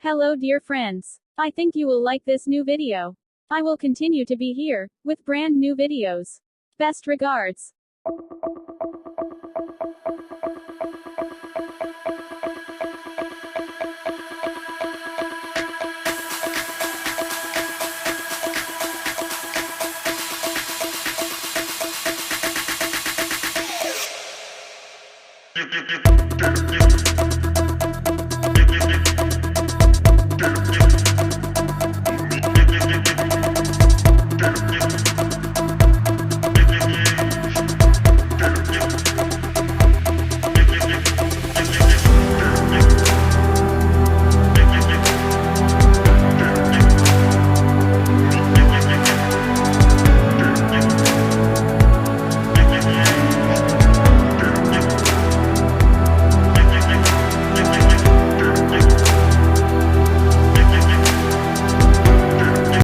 Hello dear friends. I think you will like this new video. I will continue to be here, with brand new videos. Best regards. Dip, dip, dip, dip, dip.